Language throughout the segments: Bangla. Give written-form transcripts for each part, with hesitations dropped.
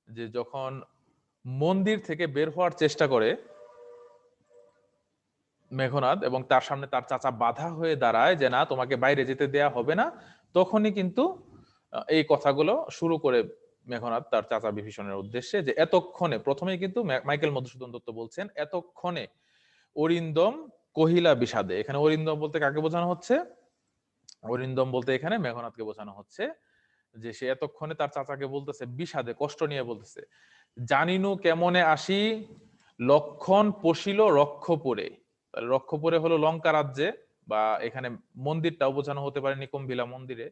যে যখন মন্দির থেকে বের হওয়ার চেষ্টা করে মেঘনাদ, এবং তার সামনে তার চাচা বাধা হয়ে দাঁড়ায় যে না, তোমাকে বাইরে যেতে দেয়া হবে না, তখনই কিন্তু এই কথাগুলো শুরু করে মেঘনাদ তার চাচা বিভীষণের উদ্দেশ্যে, যে এতক্ষণে, প্রথমেই কিন্তু মাইকেল মধুসূদন দত্ত বলছেন এতক্ষণে অরিন্দম কহিলা বিষাদে। এখানে অরিন্দম বলতে কাকে বোঝানো হচ্ছে? অরিন্দম বলতে এখানে মেঘনাদকে বোঝানো হচ্ছে, যে সে এতক্ষণে তার চাচাকে বলতেছে বিষাদে, কষ্ট নিয়ে বলতেছে, জানিনু কেমনে আসি লক্ষণ পশিল রক্ষপুরে। তাহলে রক্ষপুরে হলো লঙ্কা রাজ্যে, বা এখানে মন্দিরটাও বোঝানো হতে পারে নিকুম্ভিলা মন্দিরে।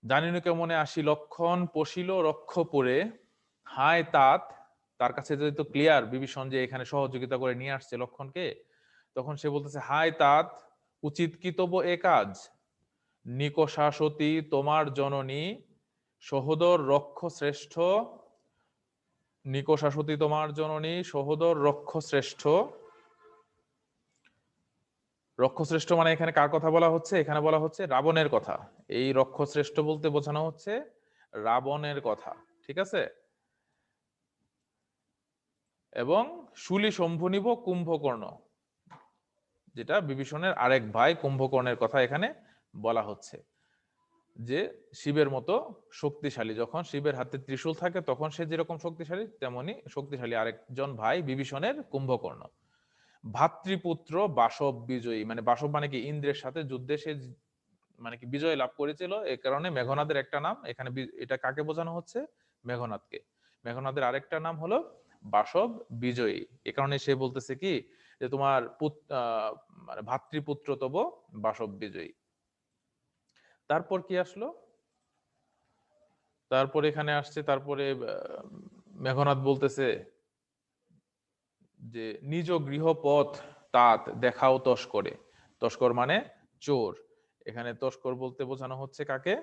জানিনু কেমনে আসি লক্ষণ পশিল রক্ষপুরে, হায় তাত, তার কাছে যেহেতু ক্লিয়ার বিভীষণ যে এখানে সহযোগিতা করে নিয়ে আসছে লক্ষণকে, তখন সে বলতেছে হায় তাত, উচিত কি তব এ কাজ, নিকষাসতী তোমার জননী, সহোদর রক্ষ শ্রেষ্ঠ, নিকষাসতী তোমার জননী সহোদর রক্ষ শ্রেষ্ঠ। রক্ষশ্রেষ্ঠ মানে এখানে কার কথা বলা হচ্ছে? এখানে বলা হচ্ছে রাবণের কথা। এই রক্ষশ্রেষ্ঠ বলতে বোঝানো হচ্ছে রাবণের কথা, ঠিক আছে? এবং শুলি শম্ভু কুম্ভকর্ণ, যেটা বিভীষণের আরেক ভাই কুম্ভকর্ণের কথা এখানে বলা হচ্ছে, যে শিবের মতো শক্তিশালী, যখন শিবের হাতে ত্রিশূল থাকে তখন সে যেরকম শক্তিশালী, তেমনি শক্তিশালী আরেকজন ভাই বিভীষণের কুম্ভকর্ণ। ভাতৃপুত্র বাসব বিজয়ী, মানে বাসব মানে কি ইন্দ্রের সাথে যুদ্ধে সে মানে কি বিজয় লাভ করেছিল, এই কারণে মেঘনাদের একটা নাম এখানে, এটা কাকে বোঝানো হচ্ছে? মেঘনাদকে। মেঘনাদের আরেকটা নাম হলো বাসব বিজয়ী। এ কারণে সে বলতেছে কি, যে তোমার মানে ভাতৃপুত্র তব বাসব বিজয়ী। তারপর কি আসলো? তারপর এখানে আসছে, তারপরে মেঘনাদ বলতেছে যে নিজ গৃহপথ তাত দেখাও তস্করে। তস্কর মানে চোর। এখানে তস্কর বলতে বোঝানো হচ্ছে কাকে?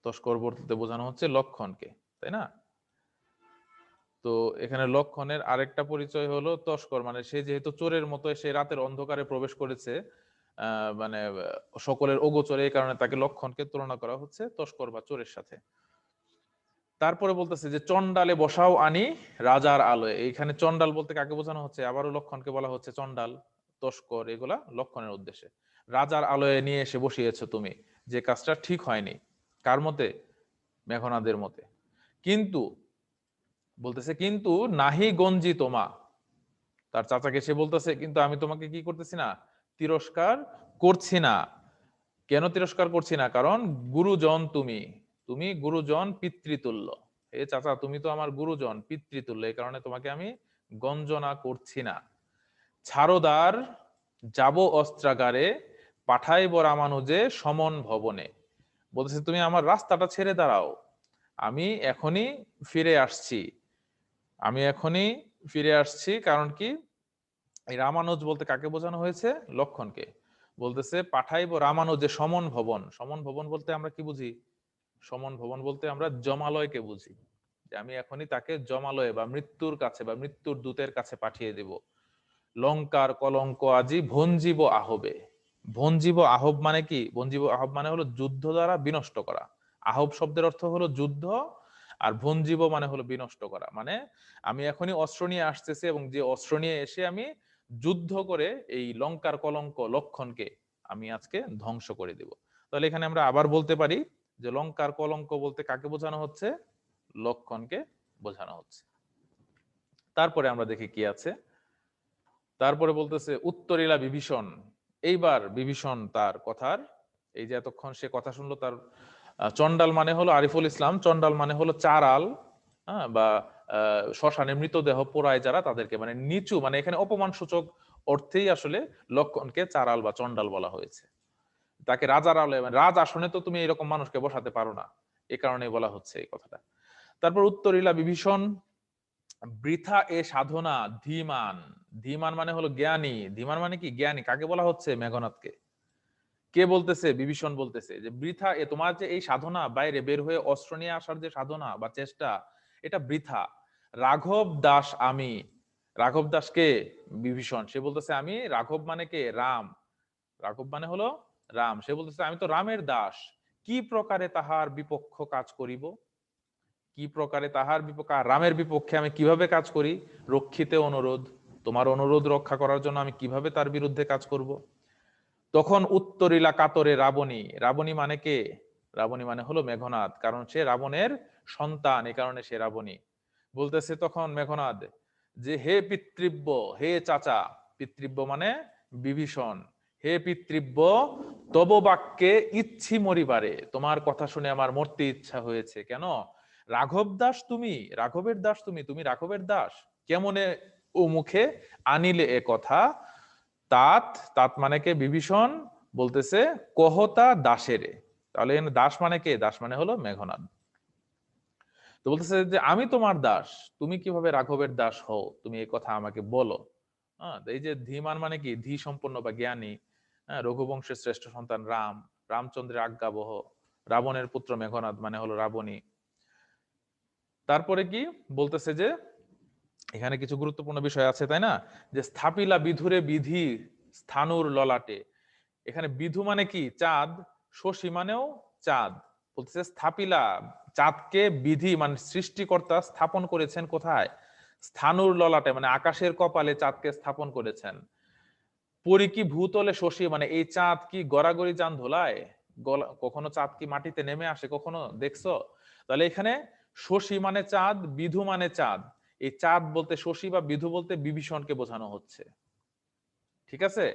তস্কর বলতে বোঝানো হচ্ছে লক্ষণকে, তাই না? তো এখানে লক্ষণের আরেকটা পরিচয় হলো তস্কর, মানে সে যেহেতু চোরের মতো সে রাতের অন্ধকারে প্রবেশ করেছে, মানে সকলের অগোচরে, এই কারণে তাকে লক্ষণকে তুলনা করা হচ্ছে তস্কর বা চোরের সাথে। তারপরে বলতেছে যে চন্ডালে বসাও আনি রাজার আলোয়। এইখানে চন্ডাল বলতে কাকে বোঝানো হচ্ছে? আবারও লক্ষণকে বলা হচ্ছে চন্ডাল, তস্কর, এগুলা লক্ষণের উদ্দেশ্যে। রাজার আলোয় নিয়ে এসে বসিয়েছো তুমি, যে কাজটা ঠিক হয়নি। কার মতে? মেঘনাদের মতে। কিন্তু বলতেছে কিন্তু নাহি গঞ্জি তোমা, তার চাচাকে সে বলতেছে কিন্তু আমি তোমাকে কি করতেছি না, তিরস্কার করছি না। কেন তিরস্কার করছি না? কারণ গুরুজন তুমি, তুমি গুরুজন পিতৃতুল্য। এ চাচা, তুমি তো আমার গুরুজন পিতৃতুল্য, এই কারণে তোমাকে আমি গঞ্জনা করছি না। ছারদার যাব অস্ত্রাগারে, পাঠাইব রামানুজে সমন ভবনে। বলতেছে তুমি আমার রাস্তাটা ছেড়ে দাঁড়াও, আমি এখনই ফিরে আসছি। আমি এখনই ফিরে আসছি, কারণ কি? এই রামানুজ বলতে কাকে বোঝানো হয়েছে? লক্ষণকে। বলতেছে পাঠাইব রামানুজে সমন ভবন। সমন ভবন বলতে আমরা কি বুঝি? সমন ভবন বলতে আমরা জমালয়কে বুঝি, যে আমি এখনই তাকে জমালয়ে বা মৃত্যুর কাছে বা মৃত্যুর দূতের কাছে পাঠিয়ে দেব। লঙ্কার কলঙ্ক আজি ভঞ্জীব আহবে। ভঞ্জীব আহব মানে কি? ভঞ্জীব আহব মানে হলো যুদ্ধ দ্বারা বিনষ্ট করা। আহব শব্দের অর্থ হলো যুদ্ধ, আর ভঞ্জীব মানে হলো বিনষ্ট করা। মানে আমি এখনই অস্ত্র নিয়ে আসতেছি, এবং যে অস্ত্র নিয়ে এসে আমি যুদ্ধ করে এই লঙ্কার কলঙ্ক লক্ষণকে আমি আজকে ধ্বংস করে দেব। তাহলে এখানে আমরা আবার বলতে পারি যে লঙ্কার কলঙ্ক বলতে কাকে বোঝানো হচ্ছে? লক্ষণকে বোঝানো হচ্ছে। তারপরে আমরা দেখি কি আছে। তারপরে বলতেছে উত্তরিলা বিভীষণ। এইবার বিভীষণ তার কথার, এই যে এতক্ষণ সে কথা শুনলো, তার চন্ডাল মানে হলো আরিফুল ইসলাম, চন্ডাল মানে হলো চারাল, হ্যাঁ, বা শ্মশানে মৃতদেহ পোড়ায় যারা, তাদেরকে মানে নিচু, মানে এখানে অপমান সূচক অর্থেই আসলে লক্ষণকে চারাল বা চন্ডাল বলা হয়েছে। তাকে রাজার আলয়, মানে রাজ আসনে তো তুমি এরকম মানুষকে বসাতে পারো না, এ কারণে বলা হচ্ছে এই কথাটা। তারপর উত্তরিলা বিভীষণ বৃথা এ সাধনা ধীমান। ধীমান মানে হলো জ্ঞানী। ধীমান মানে কি? জ্ঞানী। কাকে বলা হচ্ছে? মেঘনাদকে। কে বলতেছে? বিভীষণ বলতেছে যে বৃথা এ, তোমার যে এই সাধনা, বাইরে বের হয়ে অস্ত্র নিয়ে আসার যে সাধনা বা চেষ্টা, এটা বৃথা। রাঘব দাস আমি। রাঘব দাস কে? বিভীষণ। সে বলতেছে আমি রাঘব মানে কে? রাম। রাঘব মানে হলো রাম। সে বলতেছে আমি তো রামের দাস, কি প্রকারে তাহার বিপক্ষ কাজ করিব? কি প্রকারে তাহার বিপক্ষে, রামের বিপক্ষে আমি কিভাবে কাজ করি, রক্ষিতে অনুরোধ, তোমার অনুরোধ রক্ষা করার জন্য আমি কিভাবে তার বিরুদ্ধে কাজ করব। তখন উত্তরিলা কাতরে রাবণী, রাবণী মানে কে, রাবণী মানে হলো মেঘনাদ, কারণ সে রাবণের সন্তান, এই কারণে সে রাবণী। বলতেছে তখন মেঘনাদ যে হে পিতৃব্য, হে চাচা, পিতৃব্য মানে বিভীষণ, হে পিতৃব্য, তব বাক্যে ইচ্ছি মরিবারে, তোমার কথা শুনে আমার মরতে ইচ্ছা হয়েছে। কেন? রাঘব দাস তুমি, রাঘবের দাস তুমি, তুমি রাঘবের দাস, কেমনে ও মুখে আনিলে এ কথা। তাত, তাত মানে কে, বিভীষণ বলতেছে কহতা দাসেরে, তাহলে এখানে দাস মানে কে, দাস মানে হলো মেঘনাদ। তো বলতেছে যে আমি তোমার দাস, তুমি কিভাবে রাঘবের দাস হও, তুমি এই কথা আমাকে বলো। হ্যাঁ, এই যে ধীমান মানে কি, ধী সম্পন্ন বা জ্ঞানী, হ্যাঁ, রঘুবংশের শ্রেষ্ঠ সন্তান রাম, রামচন্দ্রের আজ্ঞাবহ, রাবণের পুত্র মেঘনাদ মানে হলো রাবণী। তারপরে কি বলতেছে যে এখানে কিছু গুরুত্বপূর্ণ বিষয় আছে, তাই না? যে স্থাপিলা বিধুরে বিধি স্থানুর ললাটে, এখানে বিধু মানে কি, চাঁদ, শশী মানেও চাঁদ। বলতেছে স্থাপিলা, চাঁদকে বিধি মানে সৃষ্টিকর্তা স্থাপন করেছেন কোথায়, স্থানুর ললাটে মানে আকাশের কপালে চাঁদকে স্থাপন করেছেন। পরি কি ভূতলে শশী মানে এই চাঁদ কি গড়াগড়ি চাঁদ ধোলায়, কখনো চাঁদ কি মাটিতে নেমে আসে, কখনো দেখছো? তাহলে এখানে শশী মানে চাঁদ, বিধু মানে চাঁদ, এই চাঁদ বলতে শশী বা বিধু বলতে বিভীষণকে বোঝানো হচ্ছে, ঠিক আছে?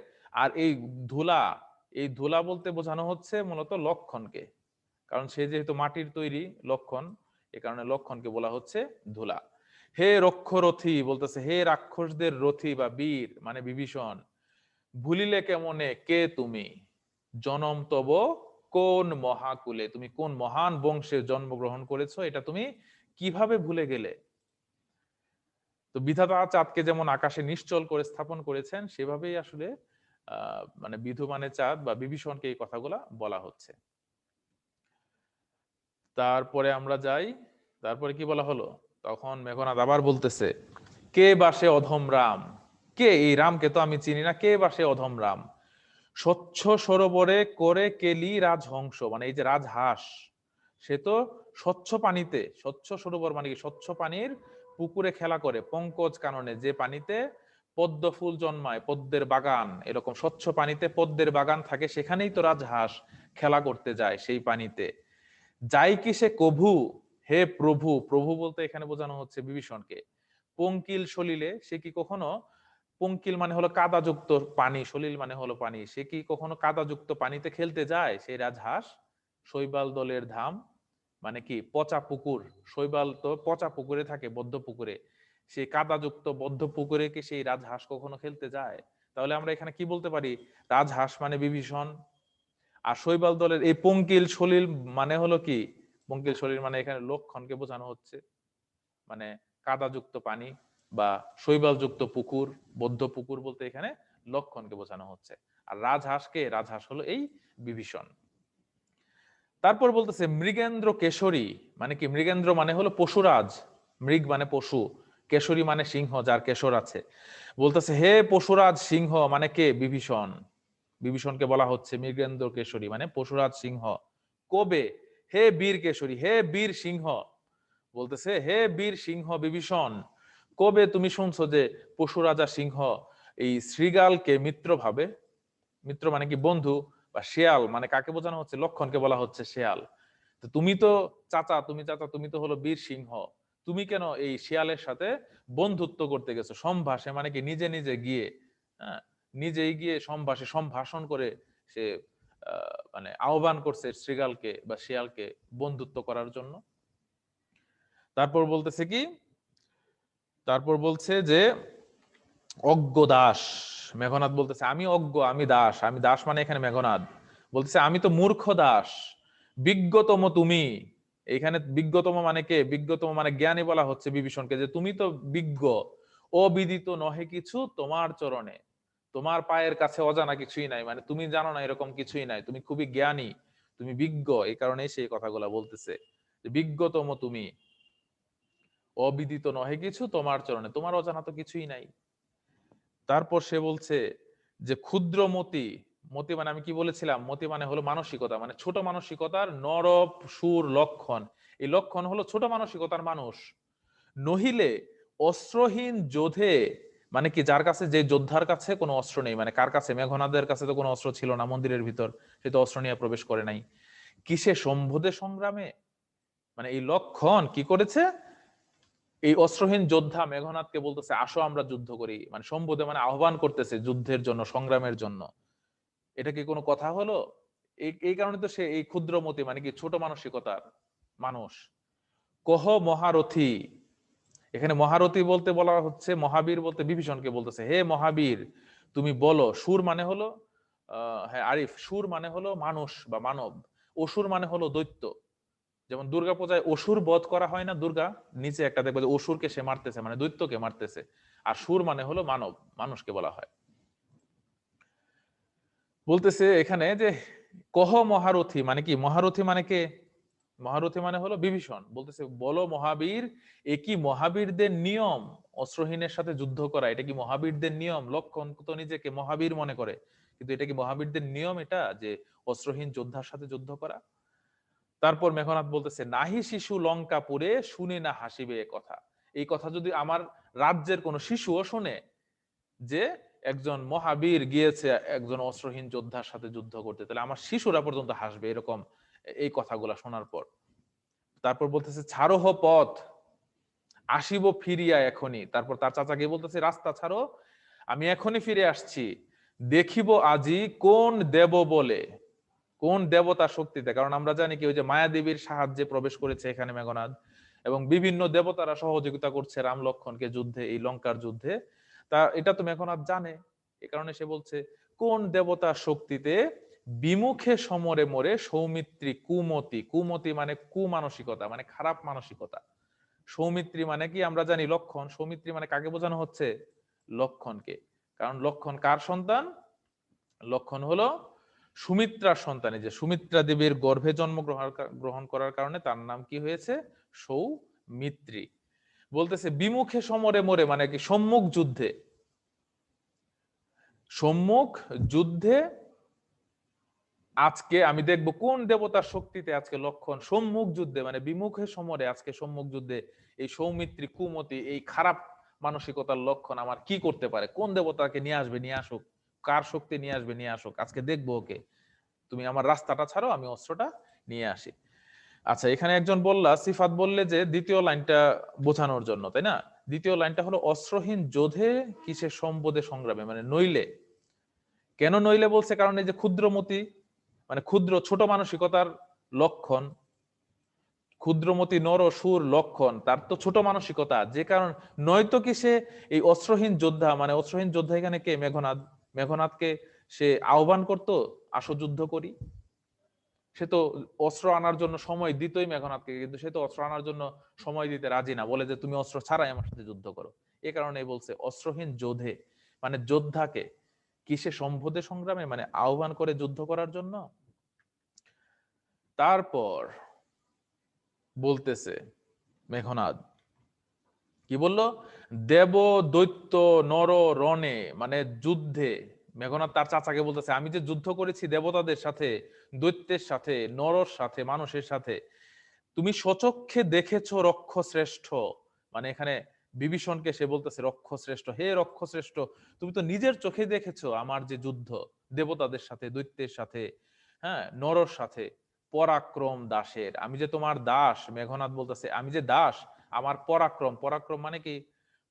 আর এই ধুলা, এই ধুলা বলতে বোঝানো হচ্ছে মূলত লক্ষণকে, কারণ সে যেহেতু মাটির তৈরি লক্ষণ, এ কারণে লক্ষণকে বলা হচ্ছে ধুলা। হে রক্ষরথী বলতেছে হে রাক্ষসদের রথী বা বীর মানে বিভীষণ, ভুলিলে কেমনে কে তুমি, জনম তব কোন মহাকুলে, তুমি কোন মহান বংশে জন্মগ্রহণ করেছো, এটা তুমি কিভাবে ভুলে গেলে। তো বিধাতা চাঁদকে যেমন আকাশে নিশ্চল করে স্থাপন করেছেন, সেভাবেই আসলে মানে বিধু মানে চাঁদ বা বিভীষণকে এই কথাগুলা বলা হচ্ছে। তারপরে আমরা যাই, তারপরে কি বলা হলো, তখন মেঘনাদ আবার বলতেছে কে বাসে অধম রাম, কে এই রামকে তো আমি চিনি না, কে বাসে অধম রাম, স্বচ্ছ সরোবরে করে কেলি রাজহংস মানে এই যে রাজহাঁস, সে তো স্বচ্ছ পানিতে, স্বচ্ছ সরোবর মানে কি, স্বচ্ছ পানির পুকুরে খেলা করে, পঙ্কজ কাননে যে পানিতে পদ্ম ফুল জন্মায়, পদ্মের বাগান, এরকম স্বচ্ছ পানিতে পদ্মের বাগান থাকে, সেখানেই তো রাজহাঁস খেলা করতে যায় সেই পানিতে। যাই কি সে কভু, হে প্রভু, প্রভু বলতে এখানে বোঝানো হচ্ছে বিভীষণকে, পঙ্কিল সলিলে, সে কি কখনো, পঙ্কিল মানে হলো কাদাযুক্ত পানি, সলিল মানে হলো পানি, সে কি কখনো কাদাযুক্ত পানিতে খেলতে যায় সেই রাজহাঁস। শৈবাল দলের ধাম মানে কি, পচা পুকুর, শৈবাল তো পচা পুকুরে থাকে, বদ্ধ পুকুরে, সেই কাদাযুক্ত বদ্ধ পুকুরে কি সেই রাজহাঁস কখনো খেলতে যায়? তাহলে আমরা এখানে কি বলতে পারি, রাজহাঁস মানে বিভীষণ। আর শৈবাল দলের এই পঙ্কিল সলিল মানে হলো কি, পঙ্কিল সলিল মানে এখানে লক্ষণকে বোঝানো হচ্ছে, মানে কাদাযুক্ত পানি বা শৈবালযুক্ত পুকুর, বদ্ধ পুকুর বলতে এখানে লক্ষণকে বোঝানো হচ্ছে। আর রাজহাঁসকে, রাজহাঁস হলো এই বিভীষণ। তারপর বলতেছে মৃগেন্দ্র কেশরী মানে কি, মৃগেন্দ্র মানে হলো পশুরাজ, মৃগ মানে পশু, কেশরী মানে সিংহ, যার কেশর আছে। বলতেছে হে পশুরাজ সিংহ মানে কে, বিভীষণ, বিভীষণকে বলা হচ্ছে মৃগেন্দ্র কেশরী মানে পশুরাজ সিংহ। কবে, হে বীর কেশরী, হে বীর সিংহ, বলতেছে হে বীর সিংহ বিভীষণ, কবে তুমি শুনছো যে পশুরাজা সিংহ এই শৃগালকে মিত্র ভাবে, মিত্র মানে কি বন্ধু, বা শেয়াল মানে কাকে বোঝানো হচ্ছে, লক্ষণকে বলা হচ্ছে শেয়াল। তো তুমি তো চাচা, তুমি চাচা, তুমি তো হলো বীর সিংহ, তুমি কেন এই শিয়ালের সাথে বন্ধুত্ব করতে গেছো, সম্ভাষে মানে কি নিজে নিজে গিয়ে, হ্যাঁ, নিজেই গিয়ে সম্ভাষে সম্ভাষণ করে সে মানে আহ্বান করছে শৃগালকে বা শিয়ালকে বন্ধুত্ব করার জন্য। তারপর বলতেছে কি, তারপর বলছে যে অজ্ঞ দাস, মেঘনাদ বলতেছে আমি অজ্ঞ, আমি দাস, আমি দাস মানে এখানে মেঘনাদ বলতেছে আমি তো মূর্খ দাস, বিজ্ঞতম তুমি, এখানে বিজ্ঞতম মানে কে, বিজ্ঞতম মানে জ্ঞানী বলা হচ্ছে বিভীষণকে, যে তুমি তো বিজ্ঞ, অবিদিত নহে কিছু তোমার চরণে, তোমার পায়ের কাছে অজানা কিছুই নাই, মানে তুমি জানো না এরকম কিছুই নাই, তুমি খুবই জ্ঞানী, তুমি বিজ্ঞ, এই কারণে সেই কথাগুলা বলতেছে, যে বিজ্ঞতম তুমি, অবিদিত নহে কিছু তোমার চরণে, তোমার অজানা তো কিছুই নাই। তারপর সে বলছে যে ক্ষুদ্রমতি, মতি মানে আমি কি বলেছিলাম, মতি মানে হলো মানসিকতা, মানে ছোট মানসিকতার নরপ সুর লক্ষণ। এই লক্ষণ হলো ছোট মানসিকতার মানুষ। নহিলে অস্ত্রহীন যোধে, মানে কি যার কাছে, যে যোদ্ধার কাছে কোনো অস্ত্র নেই, মানে কার কাছে, মেঘনাদের কাছে তো কোনো অস্ত্র ছিল না মন্দিরের ভিতর, সে তো অস্ত্র নিয়ে প্রবেশ করে নাই। কিসে সম্বোধে সংগ্রামে, মানে এই লক্ষণ কি করেছে, এই অস্ত্রহীন যোদ্ধা মেঘনাদকে বলতেছে আসো আমরা যুদ্ধ করি, মানে সম্বোধে মানে আহ্বান করতেছে যুদ্ধের জন্য, সংগ্রামের জন্য। এটা কি কোনো কথা হলো? এই এই কারণে তো সে এই ক্ষুদ্রমতি, মানে কি ছোট মানসিকতার মানুষ। কহ মহারথী, এখানে মহারথী বলতে বলা হচ্ছে, মহাবীর বলতে বিভীষণকে বলতেছে, হে মহাবীর তুমি বলো। সুর মানে হলো হ্যাঁ আরিফ, সুর মানে হলো মানুষ বা মানব, অসুর মানে হলো দৈত্য। যেমন দুর্গা পূজায় অসুর বধ করা হয় না, দুর্গা নিচে একটা দেখবে যে অসুরকে সে মারতেছে, মানে দৈত্যকে মারতেছে। আর সুর মানে হলো মানব, মানুষকে বলা হয়। বলতেছে এখানে যে কহ মহারথী, মানে কি মহারথী মানে কে, মহারথী মানে হলো বিভীষণ। বলতেছে বলো মহাবীর, এ কি মহাবীরদের নিয়ম অস্ত্রহীনের সাথে যুদ্ধ করা? এটা কি মহাবীরদের নিয়ম? লক্ষণ তো নিজেকে মহাবীর মনে করে, কিন্তু এটা কি মহাবীরদের নিয়ম এটা, যে অস্ত্রহীন যোদ্ধার সাথে যুদ্ধ করা? তারপর মেঘনাদ বলতেছে নাহি শিশু লঙ্কাপুরে শুনে না হাসিবে এ কথা। এই কথা যদি আমার রাজ্যের কোন শিশুও শুনে, যে একজন মহাবীর গিয়েছে একজন অস্ত্রহীন যোদ্ধার সাথে যুদ্ধ করতে, তাহলে আমার শিশুরা পর্যন্ত হাসবে, এরকম এই কথাগুলা শোনার পর। তারপর বলতেছে ছাড়ো পথ, আসিব ফিরিয়া এখনই। তারপর তার চাচাকে বলতেছে রাস্তা ছাড়ো, আমি এখনই ফিরে আসছি। দেখিব আজি কোন দেব বলে, কোন দেবতার শক্তিতে। কারণ আমরা জানি কি ওই যে মায়াদেবীর সাহায্যে প্রবেশ করেছে এখানে মেঘনাদ, এবং বিভিন্ন দেবতারা সহযোগিতা করছে রাম লক্ষণকে যুদ্ধে, এই লঙ্কার যুদ্ধে। তা এটা তো মেঘনাদ জানে, এ কারণে সে বলছে কোন দেবতার শক্তিতে বিমুখে সমরে মরে সৌমিত্রী কুমতি। কুমতি মানে কুমানসিকতা, মানে খারাপ মানসিকতা। সৌমিত্রী মানে কি আমরা জানি লক্ষণ, সৌমিত্রী মানে কাকে বোঝানো হচ্ছে, লক্ষণকে। কারণ লক্ষণ কার সন্তান, লক্ষণ হলো সুমিত্রার সন্তান। যে সুমিত্রা দেবীর গর্ভে গ্রহণ করার কারণে তার নাম কি হয়েছে, সৌমিত্রী। বলতেছে বিমুখে সমরে মরে, মানে কি সম্মুখ যুদ্ধে, সম্মুখ যুদ্ধে আজকে আমি দেখব কোন দেবতার শক্তিতে আজকে লক্ষণ সম্মুখ যুদ্ধে, মানে বিমুখে সমরে আজকে সম্মুখ যুদ্ধে এই সৌমিত্রী কুমতি, এই খারাপ মানসিকতার লক্ষণ আমার কি করতে পারে, কোন দেবতাকে নিয়ে আসবে, নিয়ে আসুক, কার শক্তি নিয়ে আসবে, নিয়ে আসুক, আজকে দেখবো ওকে। তুমি আমার রাস্তাটা ছাড়ো, আমি অস্ত্রটা নিয়ে আসি। আচ্ছা, এখানে একজন বললা সিফাত বললে যে দ্বিতীয় লাইনটা বোঝানোর জন্য, তাই না? দ্বিতীয় লাইনটা হলো অস্ত্রহীন যোধে কিসের সম্বোধে সংগ্রামে, মানে নইলে। কেন নইলে বলছে, কারণ এই যে ক্ষুদ্রমতি, মানে ক্ষুদ্র ছোট মানসিকতার লক্ষণ, ক্ষুদ্রমতি নর সুর লক্ষণ, তার তো ছোট মানসিকতা, যে কারণ নয়তো কি সে এই অস্ত্রহীন যোদ্ধা, মানে অস্ত্রহীন যোদ্ধা এখানে কে, মেঘনাদ। মেঘনাদকে সে আহ্বান করতো আসো যুদ্ধ করি। সে তো অস্ত্র আনার জন্য সময় দিতই মেঘনাদকে, কিন্তু সে তো অস্ত্র আনার জন্য সময় দিতে রাজি না, বলে যে তুমি অস্ত্র ছাড়াই আমার সাথে যুদ্ধ করো। এ কারণে বলছে অস্ত্রহীন যোধে, মানে যোদ্ধাকে কিসে সম্বোধে সংগ্রামে, মানে আহ্বান করে যুদ্ধ করার জন্য। তারপর বলতেছে মেঘনাদ কি বলল, দেব দৈত্য নর রণে, মানে যুদ্ধে। মেঘনাদ তার চাচাকে বলতেছে আমি যে যুদ্ধ করেছি দেবতাদের সাথে, দৈত্যের সাথে, নরর সাথে, মানুষের সাথে, তুমি স্বচক্ষে দেখেছো রক্ষ শ্রেষ্ঠ। মানে এখানে বিভীষণকে সে বলতেছে রক্ষ শ্রেষ্ঠ, হে রক্ষ শ্রেষ্ঠ, তুমি তো নিজের চোখে দেখেছো আমার যে যুদ্ধ দেবতাদের সাথে, দৈত্যের সাথে, হ্যাঁ নরর সাথে, পরাক্রম দাসের, আমি যে তোমার দাস। মেঘনাদ বলতেছে আমি যে দাস, আমার পরাক্রম, পরাক্রম মানে কি,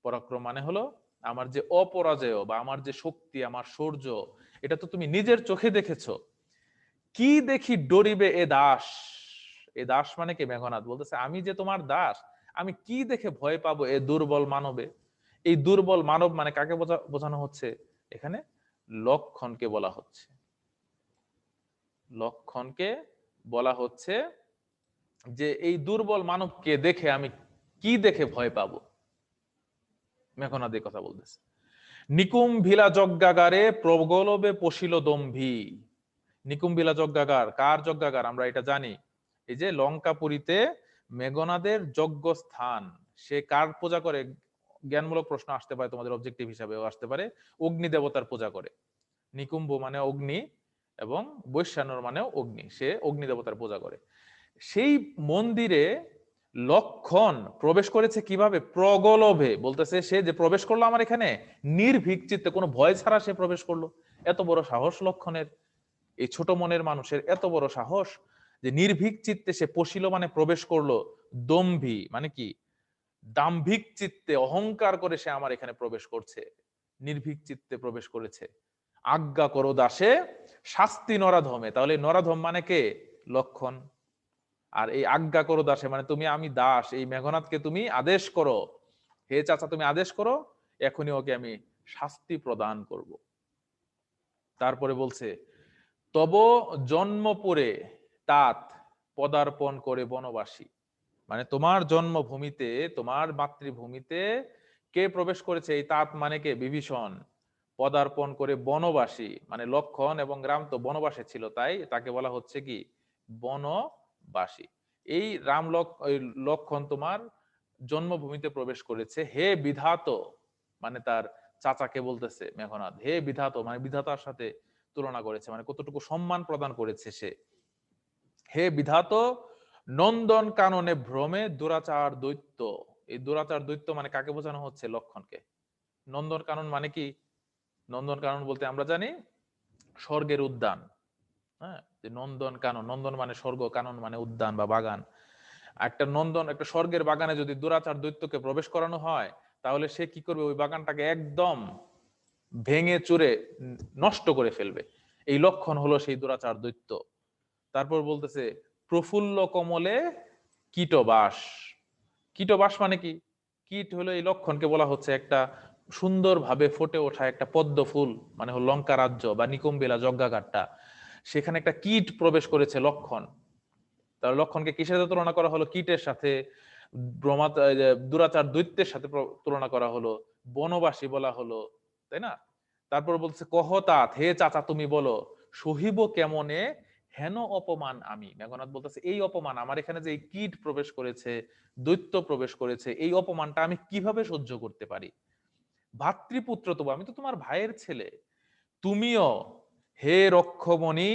পরাক্রম মানে হলো আমার যে অপরাজেয়, বা আমার যে শক্তি, আমার শৌর্য, এটা তো তুমি নিজের চোখে দেখেছো। কি দেখি ডরিবে এ দাস, এ দাস মানে কি, মেঘনাদ বলতেছে আমি যে তোমার দাস, আমি কি দেখে ভয় পাবো এ দুর্বল মানবে। এই দুর্বল মানব মানে কাকে বোঝানো হচ্ছে এখানে, লক্ষণকে বলা হচ্ছে। লক্ষণকে বলা হচ্ছে যে এই দুর্বল মানবকে দেখে আমি কি দেখে ভয় পাবো, মেঘনাদ এই কথা বলতেছে। নিকুম্ভিলা যজ্ঞাগারে প্রগলবে পশিল দম্ভী। নিকুম্ভিলা যজ্ঞাগার, কার যজ্ঞাগার আমরা এটা জানি, এই যে লঙ্কাপুরীতে মেঘনাদের যজ্ঞ স্থান। সে কার পূজা করে, জ্ঞানমূলক প্রশ্ন আসতে পারে তোমাদের অবজেক্টিভ হিসাবেও আসতে পারে, অগ্নি দেবতার পূজা করে। নিকুম্ভ মানে অগ্নি, এবং বৈশ্যানর মানেও অগ্নি, সে অগ্নি দেবতার পূজা করে। সেই মন্দিরে লক্ষণ প্রবেশ করেছে কিভাবে? প্রগলভে, বলতেছে সে যে প্রবেশ করলো আমার এখানে নির্ভীক চিত্তে, কোনো ভয় ছাড়া সে প্রবেশ করলো। এত বড় সাহস লক্ষণের, এই ছোট মনের মানুষের এত বড় সাহস যে নির্ভীক চিত্তে সে পশিল মানে প্রবেশ করলো। দম্ভী মানে কি? দাম্ভিক চিত্তে, অহংকার করে সে আমার এখানে প্রবেশ করছে, নির্ভীক চিত্তে প্রবেশ করেছে। আজ্ঞা করো দাসে, শাস্তি নরাধমে। তাহলে নরাধম মানে কে? লক্ষণ। আর এই আজ্ঞা করো দাসে মানে তুমি, আমি দাস, এই মেঘনাথকে তুমি আদেশ করো, হে চাচা তুমি আদেশ করো, এখনই ওকে আমি শাস্তি প্রদান করব। তারপরে বলছে তব জন্মপুরে তাত পদার্পণ করে বনবাসী, মানে তোমার জন্মভূমিতে, তোমার মাতৃভূমিতে কে প্রবেশ করেছে? এই তাত মানে কে? বিভীষণ। পদার্পণ করে বনবাসী মানে লক্ষণ এবং রাম তো বনবাসে ছিল, তাই তাকে বলা হচ্ছে কি? বনবাসী। এই লক্ষণ তোমার জন্মভূমিতে প্রবেশ করেছে, হে বিধাত, মানে তার চাচাকে বলতেছে মেঘনাদ, হে বিধাত মানে বিধাতার সাথে তুলনা করেছে, মানে কতটুকু সম্মান প্রদান করেছে সে। হে বিধাত, নন্দন কাননে ভ্রমে দুরাচার দৈত্য। এই দুরাচার দৈত্য মানে কাকে বোঝানো হচ্ছে? লক্ষণকে। নন্দন কানন মানে কি? নন্দন কানন বলতে আমরা জানি স্বর্গের উদ্যান। হ্যাঁ, যে নন্দন কানন, নন্দন মানে স্বর্গ, কানন মানে উদ্যান বা বাগান। একটা নন্দন, একটা স্বর্গের বাগানে যদি দুরাচার দৈত্যকে প্রবেশ করানো হয়, তাহলে সে কি করবে? ওই বাগানটাকে একদম ভেঙে চুরে নষ্ট করে ফেলবে। এই লক্ষণ হলো সেই দুরাচার দৈত্য। তারপর বলতেছে প্রফুল্ল কমলে কীটবাস। কীটবাস মানে কি? কীট হলো, এই লক্ষণকে বলা হচ্ছে একটা সুন্দরভাবে ফুটে ওঠা একটা পদ্ম ফুল, মানে হলো লঙ্কা রাজ্য বা নিকুম্বিলা যজ্ঞাঘাটটা, সেখানে একটা কীট প্রবেশ করেছে লক্ষণ। তার লক্ষণকে কিসের সাথে তুলনা করা হলো? কীটের সাথে। দুরাচার দৈত্যের সাথে তুলনা করা হলো, বনবাসী বলা হলো, তাই না? তারপর বলছে কহতাত, হে চাচা তুমি বলো, সহিব কেমনে হেন অপমান আমি। মেঘনাদ বলতেছে এই অপমান, আমার এখানে যে এই কীট প্রবেশ করেছে, দৈত্য প্রবেশ করেছে, এই অপমানটা আমি কিভাবে সহ্য করতে পারি? ভাতৃপুত্র তবু, আমি তো তোমার ভাইয়ের ছেলে, তুমিও হে রক্ষমণি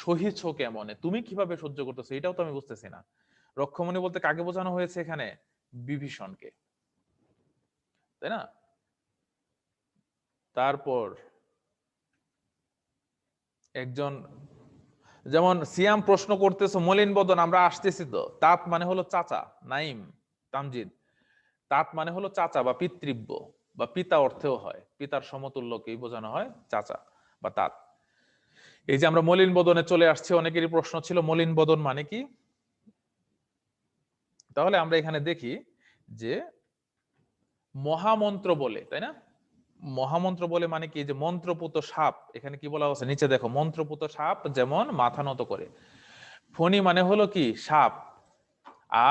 সহিছ কেমনে, তুমি কিভাবে সহ্য করতেছো এটাও তো আমি বুঝতেছি না। রক্ষমণি বলতে কাকে বোঝানো হয়েছে এখানে? বিভীষণকে, তাই না? তারপর একজন, যেমন সিয়াম প্রশ্ন করতেছো মলিন বদন, আমরা আসতেছি তো। তাত মানে হলো চাচা, নাইম তামজিদ। তাত মানে হলো চাচা বা পিতৃব্য বা পিতা অর্থেও হয়, পিতার সমতুল্যকেই বোঝানো হয় চাচা বা তাত। এই যে আমরা মলিন বদনে চলে আসছি, অনেকেরই প্রশ্ন ছিল মলিন বদন মানে কি। তাহলে আমরা এখানে দেখি যে মহামন্ত্র বলে, তাই না? মহামন্ত্র বলে মানে কি? যে মন্ত্রপুত সাপ, এখানে কি বলা হচ্ছে নিচে দেখো, মন্ত্রপুত সাপ যেমন মাথা নত করে। ফণি মানে হলো কি? সাপ।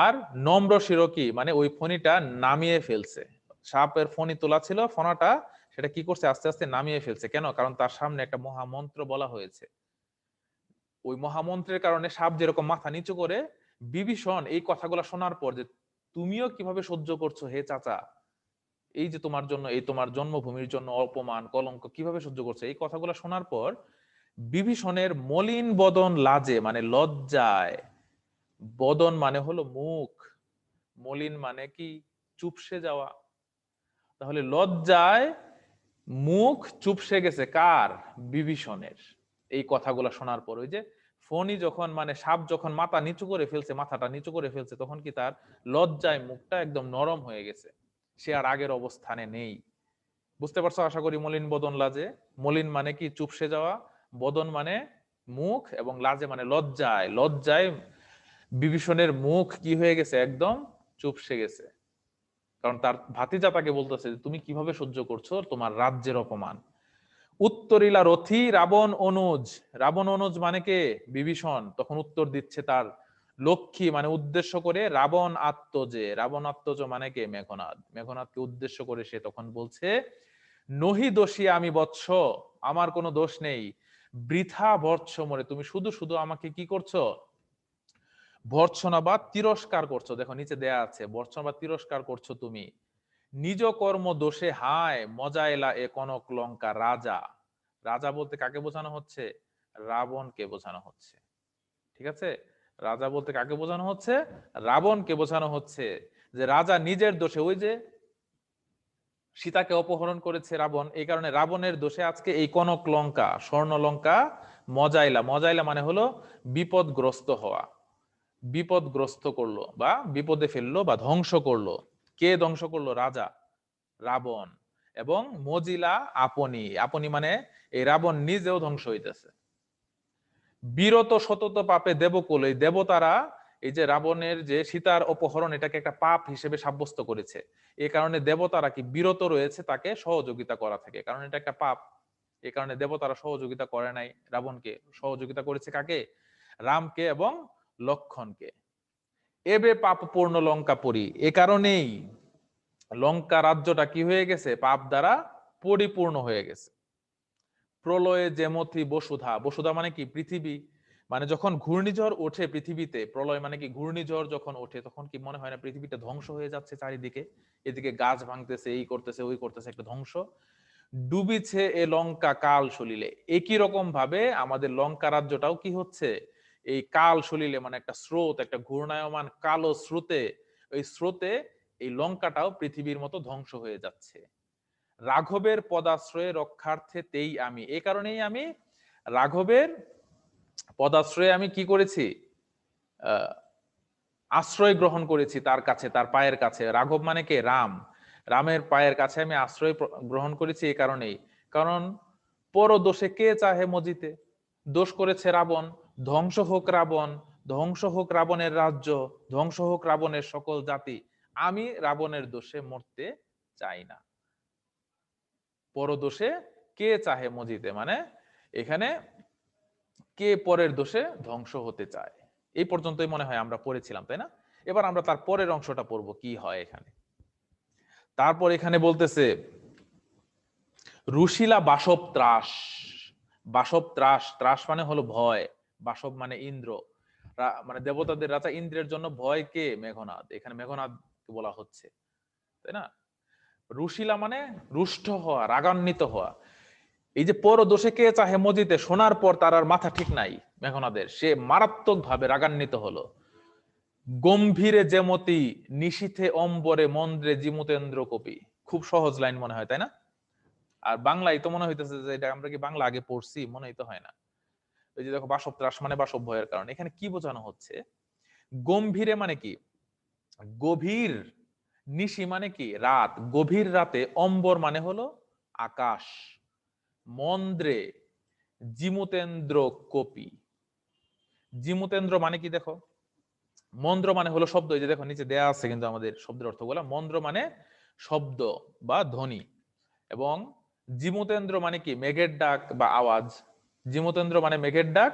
আর নম্র শির কি? মানে ওই ফণিটা নামিয়ে ফেলছে। সাপের ফণি তোলা ছিল, ফণাটা সেটা কি করছে? আস্তে আস্তে নামিয়ে ফেলছে। কেন? কারণ তার সামনে একটা মহামন্ত্র বলা হয়েছে। ওই মহামন্ত্রের কারণে সাপ যেরকম মাথা নিচু করে, বিভীষণ এই কথাগুলো শোনার পর যে তুমিও কিভাবে সহ্য করছো হে চাচা, এই যে তোমার জন্য, এই তোমার জন্মভূমির জন্য অপমান কলঙ্ক কিভাবে সহ্য করছো, এই কথাগুলো শোনার পর বিভীষণের মলিন বদন লাজে মানে লজ্জায়, বদন মানে হলো মুখ, মলিন মানে কি? চুপসে যাওয়া। তাহলে লজ্জায় মুখ চুপসে গেছে কার? বিভীষণের। এই কথাগুলো শোনার পর ওই যে ফণি যখন, মানে সাপ যখন মাথা নিচু করে ফেলছে, মাথাটা নিচু করে ফেলছে, তখন কি তার লজ্জায় মুখটা একদম নরম হয়ে গেছে, সে আর আগের অবস্থানে নেই। বুঝতে পারছো আশা করি? মলিন বদন লাজে, মলিন মানে কি? চুপসে যাওয়া, বদন মানে মুখ, এবং লাজে মানে লজ্জায়, লজ্জায় বিভীষণের মুখ কি হয়ে গেছে? একদম চুপসে গেছে। কারণ তার ভাতিজা তাকে বলতেছে তুমি কিভাবে সহ্য করছো তোমার রাজ্যের অপমান। উত্তরিলা রথি রাবণ অনুজ, রাবণ অনুজ মানে কে? বিভীষণ। তখন উত্তর দিচ্ছে তার লক্ষ্মী, মানে উদ্দেশ্য করে, রাবণ আত্মজে, রাবণ আত্মজ মানে কে? মেঘনাদ। মেঘনাদকে উদ্দেশ্য করে সে তখন বলছে নহি দোষী আমি বৎস, আমার কোনো দোষ নেই, বৃথা বর্ষ মরে, তুমি শুধু শুধু আমাকে কি করছো? ভর্ৎসনা বা তিরস্কার করছো। দেখো নিচে দেয়া আছে, ভর্ৎসনা বা তিরস্কার করছো তুমি। নিজ কর্ম দোষে হায় মজা এলা এ কনক লঙ্কা রাজা। রাজা বলতে কাকে বোঝানো হচ্ছে? রাবণকে বোঝানো হচ্ছে। ঠিক আছে, রাজা বলতে কাকে বোঝানো হচ্ছে? রাবণকে বোঝানো হচ্ছে। যে রাজা নিজের দোষে, ওই যে সীতাকে অপহরণ করেছে রাবণ, এই কারণে রাবণের দোষে আজকে এই কনক লঙ্কা, স্বর্ণ লঙ্কা মজাইলা, মজাইলা মানে হলো বিপদগ্রস্ত হওয়া, বিপদগ্রস্ত করলো বা বিপদে ফেললো বা ধ্বংস করলো। কে ধ্বংস করলো? রাজা, রাবণ। এবং মজিলা আপনি, আপনি মানে এই রাবণ নিজেও ধ্বংস হইতেছে। বিরত সতত পাপে দেবকুল, এই দেবতারা এই যে রাবণের যে সীতার অপহরণ, এটাকে একটা পাপ হিসেবে সাব্যস্ত করেছে। এই কারণে দেবতারা কি বিরত রয়েছে তাকে সহযোগিতা করা থেকে, কারণ এটা একটা পাপ। এই কারণে দেবতারা সহযোগিতা করে নাই রাবণকে, সহযোগিতা করেছে কাকে? রামকে এবং লক্ষণকে। এবে পাপ পূর্ণ লঙ্কাপুরী, এ কারণেই লঙ্কা রাজ্যটা কি হয়ে গেছে? পাপ দ্বারা পরিপূর্ণ হয়ে গেছে। প্রলয়ে যেমতি বসুধা, বসুধা মানে কি? পৃথিবী। মানে যখন ঘূর্ণিঝড় ওঠে পৃথিবীতে, প্রলয় মানে কি? ঘূর্ণিঝড় যখন ওঠে তখন কি মনে হয় না পৃথিবীটা ধ্বংস হয়ে যাচ্ছে চারিদিকে? এদিকে গাছ ভাঙতেছে, এই করতেছে, ওই করতেছে, একটা ধ্বংস। ডুবিছে এ লঙ্কা কাল সলিলে, একই রকম ভাবে আমাদের লঙ্কা রাজ্যটাও কি হচ্ছে? এই কাল সলিলে মানে একটা স্রোত, একটা ঘূর্ণায়মান কালো স্রোতে, ওই স্রোতে এই লঙ্কাটাও পৃথিবীর মতো ধ্বংস হয়ে যাচ্ছে। রাঘবের পদাশ্রয়ে রক্ষার্থে তেই আমি, এই কারণেই আমি রাঘবের পদাশ্রয়ে আমি কি করেছি? আশ্রয় গ্রহণ করেছি তার কাছে, তার পায়ের কাছে। রাঘব মানে কে? রাম। রামের পায়ের কাছে আমি আশ্রয় গ্রহণ করেছি এই কারণেই, কারণ পর দোষে কে চাহে মজিতে, দোষ করেছে রাবণ, ধ্বংস হোক রাবণ, ধ্বংস হোক রাবণের রাজ্য, ধ্বংস হোক রাবণের সকল জাতি, আমি রাবণের দোষে মরতে চাই না। পরদোষে কে চাহে মজিতে, মানে এখানে কে পরের দোষে ধ্বংস হতে চায়। এই পর্যন্তই মনে হয় আমরা পড়েছিলাম, তাই না? এবার আমরা তার পরের অংশটা পড়বো কি হয় এখানে। তারপর এখানে বলতেছে রুশিলা বাসব ত্রাস, বাসব ত্রাস, ত্রাস মানে হলো ভয়, বাসব মানে ইন্দ্র, মানে দেবতাদের রাজা ইন্দ্রের জন্য ভয় কে? মেঘনাদ। এখানে মেঘনাদ বলা হচ্ছে, তাই না? রুশিলা মানে রুষ্ট হওয়া, রাগান্বিত হওয়া। এই যে পর দোষে কে চাহে মজিতে, শোনার পর তার আর মাথা ঠিক নাই মেঘনাদের, সে মারাত্মক ভাবে রাগান্বিত হলো। গম্ভীরে যেমতি নিশীথে অম্বরে মন্দ্রে জিমুতেন্দ্র কপি, খুব সহজ লাইন মনে হয়, তাই না? আর বাংলায় তো মনে হইতেছে যে এটা আমরা কি বাংলা আগে পড়ছি, মনে হইতে হয় না। ওই যে দেখো বাসব ত্রাস মানে বাসব ভয়ের কারণ, এখানে কি বোঝানো হচ্ছে? গম্ভীরে মানে কি? গভীর। নিশি মানে কি? রাত, গভীর রাতে। অম্বর মানে হলো আকাশ। মন্দ্রে জিমুতেন্দ্র কপি, জিমুতেন্দ্র মানে কি? দেখো, মন্দ্র মানে হলো শব্দ, এই যে দেখো নিচে দেয়া আছে কিন্তু আমাদের শব্দের অর্থগুলো। মন্দ্র মানে শব্দ বা ধ্বনি, এবং জিমুতেন্দ্র মানে কি? মেঘের ডাক বা আওয়াজ। জিমুতেন্দ্র মানে মেঘের ডাক,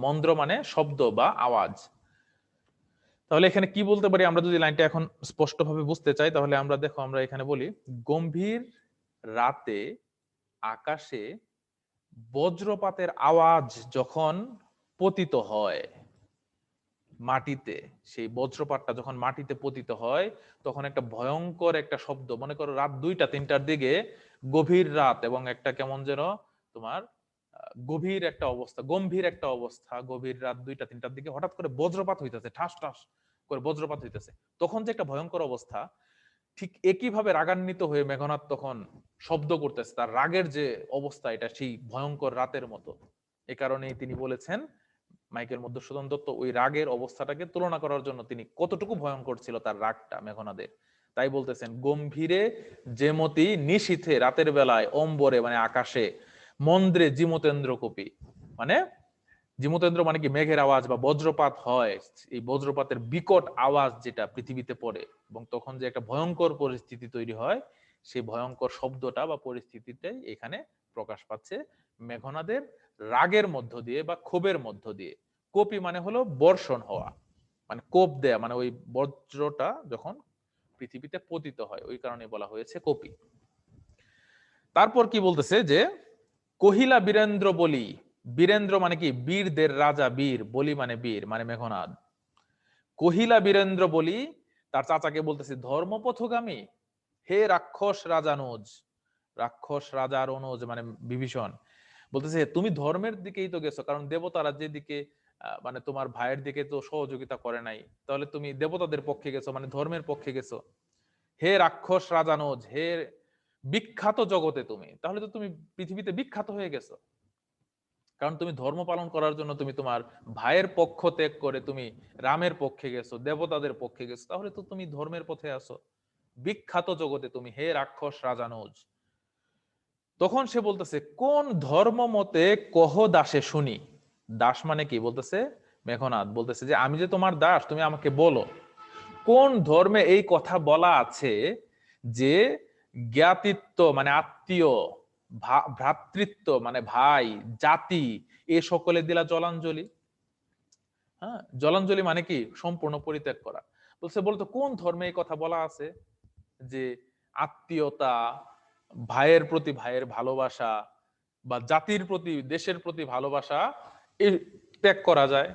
মন্দ্র মানে শব্দ বা আওয়াজ। তাহলে এখানে কি বলতে পারি আমরা যদি লাইনটা এখন স্পষ্টভাবে বুঝতে চাই? তাহলে আমরা দেখো, আমরা এখানে বলি গম্ভীর রাতে আকাশে বজ্রপাতের আওয়াজ যখন পতিত হয় মাটিতে, সেই বজ্রপাতটা যখন মাটিতে পতিত হয় তখন একটা ভয়ঙ্কর একটা শব্দ, মনে করো রাত 2টা 3টার দিকে, গভীর রাত এবং একটা কেমন যেন তোমার গভীর একটা অবস্থা, গম্ভীর একটা অবস্থা, গভীর রাত 2টা 3টার দিকে হঠাৎ করে বজ্রপাত হইতেছে, ঠাস ঠাস করে বজ্রপাত হইতেছে, তখন যে একটা ভয়ঙ্কর অবস্থা, ঠিক একইভাবে রাগান্বিত হয়ে মেঘনাদ তখন শব্দ করতেছে, তার রাগের যে অবস্থা এটা সেই ভয়ঙ্কর রাতের মতো। এ কারণেই তিনি বলেছেন, মাইকেল মধুসূদন দত্ত ওই রাগের অবস্থাটাকে তুলনা করার জন্য, তিনি কতটুকু ভয়ঙ্কর ছিল তার রাগটা মেঘনাদের, তাই বলতেছেন গম্ভীরে যেমতি নিশীথে, রাতের বেলায়, অম্বরে মানে আকাশে, মন্দ্রে জিমতেন্দ্র কপি, মানে জিমতেন্দ্র মানে কি? মেঘের আওয়াজ বা বজ্রপাত হয়, এই বজ্রপাতের বিকট আওয়াজ যেটা পৃথিবীতে পড়ে, এবং তখন যে একটা ভয়ঙ্কর পরিস্থিতি তৈরি হয়, সেই ভয়ঙ্কর শব্দটা বা পরিস্থিতিটাই এখানে প্রকাশ পাচ্ছে মেঘনাদের রাগের মধ্য দিয়ে বা ক্ষোভের মধ্য দিয়ে। কপি মানে হলো বর্ষণ হওয়া, মানে কোপ দেয়া, মানে ওই বজ্রটা যখন পৃথিবীতে পতিত হয় ওই কারণে বলা হয়েছে কপি। তারপর কি বলতেছে যে কহিলা বীরেন্দ্র বলি, বীরেন্দ্র মানে কি? বীরদের রাজা, বীর, বলি মানে বীর, মানে মেঘনাদ। কহিলা বীরেন্দ্র বলি, তার চাচাকে বলতেছে ধর্মপথগামী, হে রাক্ষস রাজানুজ, রাক্ষস রাজার অনুজ মানে বিভীষণ, বলতেছে তুমি ধর্মের দিকেই তো গেছো, কারণ দেবতারা যেদিকে মানে তোমার ভাইয়ের দিকে তো সহযোগিতা করে নাই, তাহলে তুমি দেবতাদের পক্ষে গেছো, মানে ধর্মের পক্ষে গেছো। হে রাক্ষস রাজানোজ, হে বিখ্যাত জগতে তুমি, তাহলে তো তুমি পৃথিবীতে বিখ্যাত হয়ে গেছো, কারণ তুমি ধর্ম পালন করার জন্য তুমি তোমার ভাইয়ের পক্ষ ত্যাগ করে তুমি রামের পক্ষে গেছো, দেবতাদের পক্ষে গেছো, তাহলে তো তুমি ধর্মের পথে আসো, বিখ্যাত জগতে তুমি, হে রাক্ষস রাজানোজ। তখন সে বলতেছে কোন ধর্ম মতে কহ দাসে শুনি। দাস মানে কি বলতেছে, মেঘনাদ বলতেছে যে আমি যে তোমার দাস, তুমি আমাকে বলো কোন ধর্মে এই কথা বলা আছে যে জ্ঞাতিত্ব মানে আত্মীয়, ভ্রাতৃত্ব মানে ভাই, জাতি, এ সকলে দিলা জলাঞ্জলি। হ্যাঁ, জলাঞ্জলি মানে কি সম্পূর্ণ পরিত্যাগ করা। বলছে বলতো কোন ধর্মে এই কথা বলা আছে যে আত্মীয়তা, ভাইয়ের প্রতি ভাইয়ের ভালোবাসা, বা জাতির প্রতি দেশের প্রতি ভালোবাসা এ ত্যাগ করা যায়।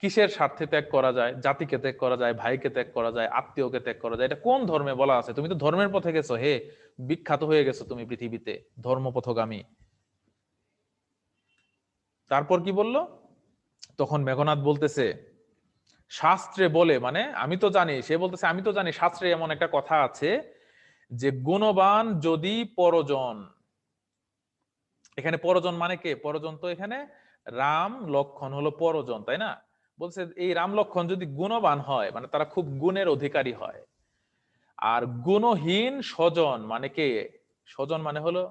কিসের স্বার্থে ত্যাগ করা যায়? জাতিকে ত্যাগ করা যায়, ভাইকে ত্যাগ করা যায়, আত্মীয়কে ত্যাগ করা যায়। এটা কোন ধর্মে বলা আছে? তুমি তো ধর্মের পথে গেছো, হে বিখ্যাত হয়ে গেছো তুমি পৃথিবীতে ধর্মপথগামী। তারপর কি বলল? তখন মেঘনাদ বলতেছে শাস্ত্রে বলে, মানে আমি তো জানি, সে বলতেছে আমি তো জানি শাস্ত্রে এমন একটা কথা আছে যে গুণবান যদি পরজন, এখানে পরজন মানে কে? পরজন তো এখানে রাম লক্ষণ হলো পরজন, তাই না? বলছে এই রাম লক্ষণ যদি গুণবান হয়, মানে তারা খুব গুণের অধিকারী হয়, আর গুণহীন স্বজন মানে কে? স্বজন মানে হলো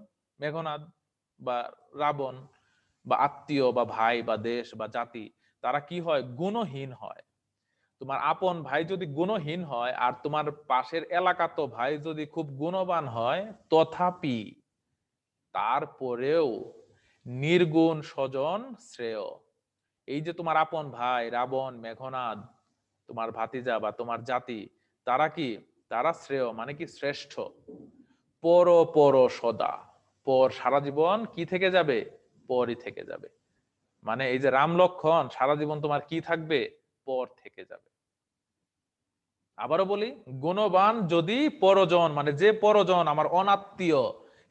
মেঘনাদ বা রাবণ বা আত্মীয় বা ভাই বা দেশ বা জাতি, তারা কি হয়? গুণহীন হয়। তোমার আপন ভাই যদি গুণহীন হয় আর তোমার পাশের এলাকা তো ভাই যদি খুব গুণবান হয়, তথাপি তারপরেও নির্গুণ স্বজন শ্রেয়। এই যে তোমার আপন ভাই রাবণ, মেঘনাদ, তোমার ভাতিজা বা তোমার জাতি, তারা কি? তারা শ্রেয় মানে কি শ্রেষ্ঠ। পর পর সদা, পর সারা জীবন কি থেকে যাবে? পরই থেকে যাবে। মানে এই যে রাম লক্ষণ সারা জীবন তোমার কি থাকবে? পর থেকে যাবে। আবারও বলি, গুণবান যদি পরজন, মানে যে পরজন আমার অনাত্মীয়,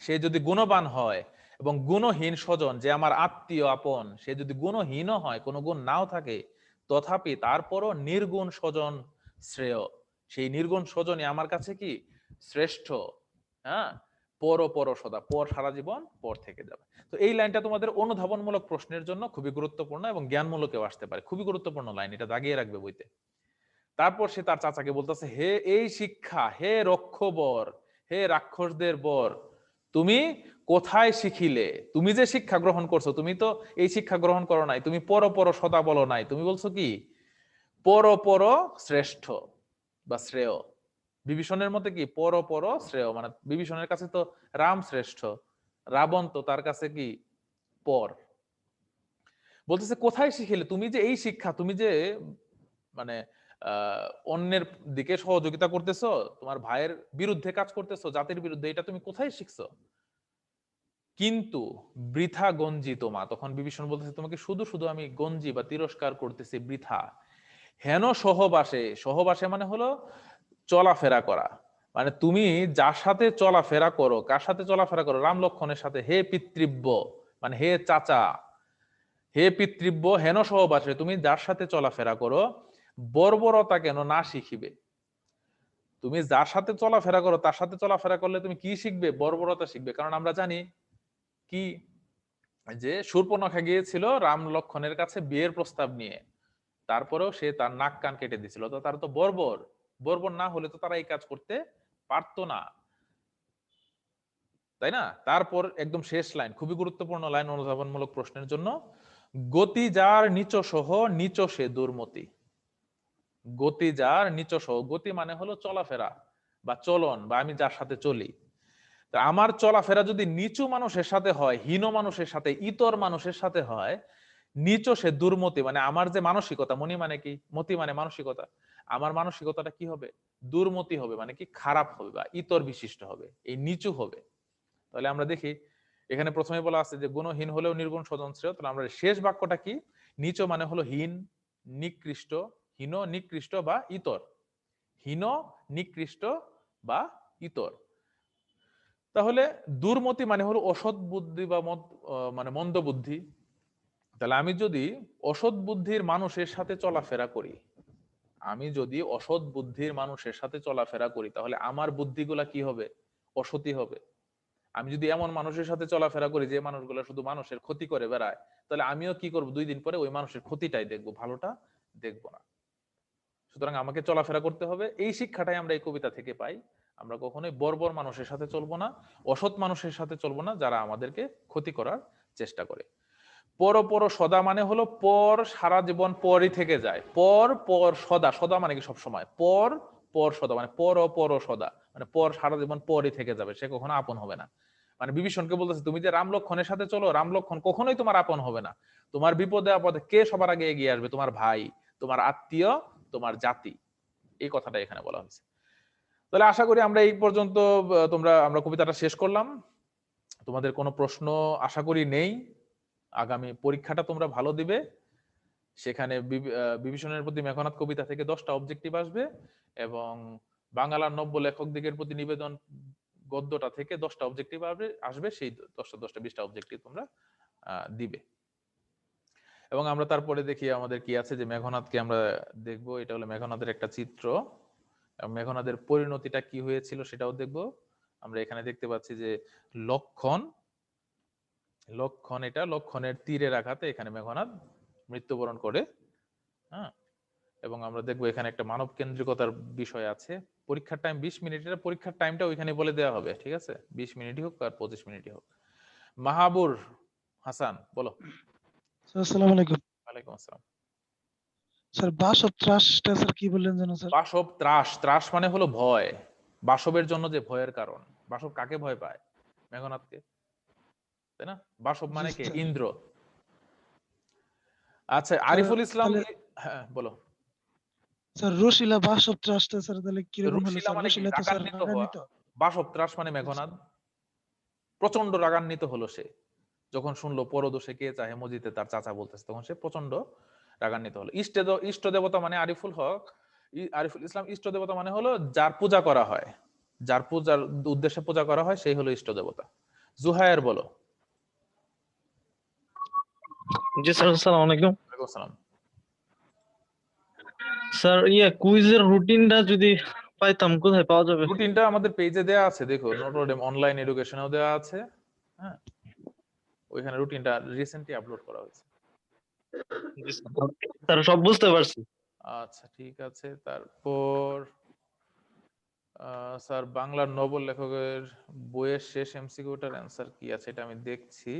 সে যদি গুণবান হয়, এবং গুণহীন স্বজন যে আমার আত্মীয় আপন, সে যদি গুণহীন হয়, কোনো গুণ নাও থাকে, তথাপি তারপরও নির্গুণ স্বজন শ্রেয়। সেই নির্গুণ স্বজনই আমার কাছে কি? শ্রেষ্ঠ। হ্যাঁ, পর পর সদা, পর সারা জীবন পর থেকে যাবে। তো এই লাইনটা তোমাদের অনুধাবনমূলক প্রশ্নের জন্য খুবই গুরুত্বপূর্ণ এবং জ্ঞানমূলকেও আসতে পারে। খুবই গুরুত্বপূর্ণ লাইন, এটা দাগিয়ে রাখবে বইতে। তারপর সে তার চাচাকে বলতেছে হে এই শিক্ষা, হে রক্ষবর, হে রাক্ষসদের বর, তুমি কোথায় শিখিলে? তুমি যে শিক্ষা গ্রহণ করছো, তুমি তো এই শিক্ষা গ্রহণ করো নাই, তুমি পর পর সদা বলো নাই, তুমি বলছো কি পর পর শ্রেষ্ঠ বা শ্রেয়। বিভীষণের মতে কি পর পর শ্রেয়, মানে বিভীষণের কাছে তো রাম শ্রেষ্ঠ, রাবণ তো তার কাছে কি পর। বলতেছে কোথায় শিখিলে? তুমি যে এই শিক্ষা, তুমি যে মানে অন্যের দিকে সহযোগিতা করতেছো, তোমার ভাইয়ের বিরুদ্ধে কাজ করতেছো, জাতির বিরুদ্ধে, এটা তুমি কোথায় শিখছো? কিন্তু বৃথা গঞ্জি তোমা, তখন বিভীষণ বলতেছে তোমাকে শুধু শুধু আমি গঞ্জি বা তিরস্কার করতেছি, বৃথা। হেন সহবাসে, সহবাসে মানে হলো চলাফেরা করা, মানে তুমি যার সাথে চলাফেরা করো, কার সাথে চলাফেরা করো? রাম লক্ষণের সাথে। হে পিতৃব্য মানে হে চাচা, হে পিতৃব্য, হেন সহবাসে তুমি যার সাথে চলাফেরা করো, বর্বরতা কেন না শিখিবে? তুমি যার সাথে চলাফেরা করো তার সাথে চলাফেরা করলে তুমি কি শিখবে? বর্বরতা শিখবে। কারণ আমরা জানি কি, যে শূর্পণখা গিয়েছিল রাম লক্ষণের কাছে বিয়ের প্রস্তাব নিয়ে, তারপরেও সে তার নাক কান কেটে দিছিল, তো তার তো বর্বর। বর্বর না হলে তো তারা এই কাজ করতে পারতো না, তাই না? তারপর একদম শেষ লাইন, খুবই গুরুত্বপূর্ণ লাইন অনুধাবনমূলক প্রশ্নের জন্য, গতি যার নিচ সহ নিচ সে দুর্মতি। গতি যার নিচ সহ, গতি মানে হলো চলাফেরা বা চলন, বা আমি যার সাথে চলি, তা আমার চলাফেরা যদি নিচু মানুষের সাথে হয়, হীন মানুষের সাথে, ইতর মানুষের সাথে হয়, নিচ সে দুর্মতি, মানে আমার যে মানসিকতা, মনি মানে কি, মতি মানে মানসিকতা, আমার মানসিকতাটা কি হবে? দুর্মতি হবে, মানে কি খারাপ হবে বা ইতর বিশিষ্ট হবে, এই নিচু হবে। তাহলে আমরা দেখি এখানে প্রথমে বলা আছে যে গুণহীন হলেও নির্গুণ স্বজন শ্রেয়, তাহলে আমরা শেষ বাক্যটা কি? নিচ মানে হলো হীন, নিকৃষ্ট, হীন নিকৃষ্ট বা ইতর, হীন নিকৃষ্ট বা ইতর। তাহলে দুর্মতি মানে হলো অসৎ বুদ্ধি বা মানে মন্দ বুদ্ধি। তাহলে আমি যদি অসৎ বুদ্ধির মানুষের সাথে চলাফেরা করি, আমি যদি অসৎ বুদ্ধির মানুষের সাথে চলাফেরা করি, তাহলে আমার বুদ্ধিগুলা কি হবে? অসৎই হবে। আমি যদি এমন মানুষের সাথে চলাফেরা করি যে মানুষগুলো শুধু মানুষের ক্ষতি করে বেড়ায়, তাহলে আমিও কি করব? 2 দিন পরে ওই মানুষের ক্ষতিটাই দেখবো, ভালোটা দেখবো না। সুতরাং আমাকে চলাফেরা করতে হবে। এই শিক্ষাটাই আমরা এই কবিতা থেকে পাই। আমরা কখনোই বর্বর মানুষের সাথে চলবো না, অসৎ মানুষের সাথে চলবো না, যারা আমাদেরকে ক্ষতি করার চেষ্টা করে। পর পর সদা মানে হলো পর, সারা জীবন পরই থেকে যায়। পর পর সদা, সদা মানে কি? সব সময়। পর পর সদা মানে পর সদা, মানে পর সারা জীবন পরই থেকে যাবে, সে কখনো আপন হবে না। মানে বিভীষণকে বলতেছে, তুমি যে রাম লক্ষণের সাথে চলো, রাম লক্ষণ কখনোই তোমার আপন হবে না। তোমার বিপদে আপদে কে সবার আগে এগিয়ে আসবে? তোমার ভাই, তোমার আত্মীয়, তোমার জাতি। এই কথাটা এখানে বলা হয়েছে। তাহলে আশা করি আমরা এই পর্যন্ত আমরা কবিতাটা শেষ করলাম। তোমাদের কোনো প্রশ্ন আশা করি নেই। আগামী পরীক্ষাটা তোমরা ভালো দিবে। সেখানে বিভীষণের প্রতি মেঘনাদ কবিতা থেকে 10টা অবজেক্টিভ আসবে, এবং বাংলার নব্য লেখক দিগের প্রতি নিবেদন গদ্যটা থেকে 10টা অবজেক্টিভ আসবে। সেই 10টা 20টা অবজেক্টিভ তোমরা দিবে। এবং আমরা তারপরে দেখি আমাদের কি আছে, যে মেঘনাদকে আমরা দেখব। এটা হলো মেঘনাদের একটা চিত্র, এবং মেঘনাদের পরিণতিটা কি হয়েছিল সেটাও দেখব। আমরা এখানে দেখতে পাচ্ছি যে লক্ষণ, এটা লক্ষণের তীরের আঘাতে এখানে মেঘনাদ মৃত্যুবরণ করে। হ্যাঁ, এবং আমরা দেখবো এখানে একটা মানব কেন্দ্রিকতার বিষয় আছে। পরীক্ষার টাইম 20 মিনিট, এটা পরীক্ষার টাইমটা ওইখানে বলে দেওয়া হবে, ঠিক আছে? 20 মিনিটই হোক আর 25 মিনিটই হোক। মাহাবুর হাসান, বলো। আসসালামু আলাইকুম ওয়ালাইকুম আসসালাম। স্যার। বাসব ত্রাসটা স্যার কি বললেন যেন স্যার? বাসব ত্রাস, ত্রাস মানে হলো ভয়। বাসবের জন্য যে ভয়ের কারণ। বাসব কাকে ভয় পায়? মেঘনাদকে, তাই না? বাসব জি মানে কে? স্যার। ইন্দ্র। আচ্ছা, স্যার আরিফুল ইসলাম। তাহলে হ্যাঁ, বলো। স্যার রসিলা বাসব ত্রাসটা স্যার তাহলে কিরকম হলো রুশিলা স্যার? মানে কি? রসিলা তো স্যার রাগান্বিত হওয়া। রাগান্বিত। বাসব ত্রাস মানে মেঘনাদ প্রচন্ড রাগান্বিত হলো। সে যখন শুনলো পরদোষে কে চাহে মজিতে তার চাচা বলতেছে, তখন সে প্রচন্ড রাগান্বিত হলো। ইষ্ট দেবতা মানে আরিফুল হক, আরিফুল ইসলাম, ইষ্ট দেবতা মানে হলো যার পূজা করা হয়, যার পূজার উদ্দেশ্যে পূজা করা হয়, সেই হলো ইষ্ট দেবতা। জুহায়ের, বলো। জি স্যার, আসসালামু আলাইকুম। ওয়ালাইকুম আসসালাম। স্যার কুইজের রুটিনটা যদি পাইতাম, কোথায় পাওয়া যাবে? রুটিনটা আমাদের পেজে দেওয়া আছে, দেখো, নটরডেম অনলাইন এডুকেশনেও দেওয়া আছে। হ্যাঁ, ওইখানে রুটিনটা রিসেন্টলি আপলোড করা হয়েছে। স্যার সব বুঝতে পারছি। আচ্ছা, ঠিক আছে। তারপর স্যার, বাংলার নোবেল লেখকের বইয়ের শেষ এমসিকিউটার অ্যান্সার কি আছে, এটা আমি দেখছি।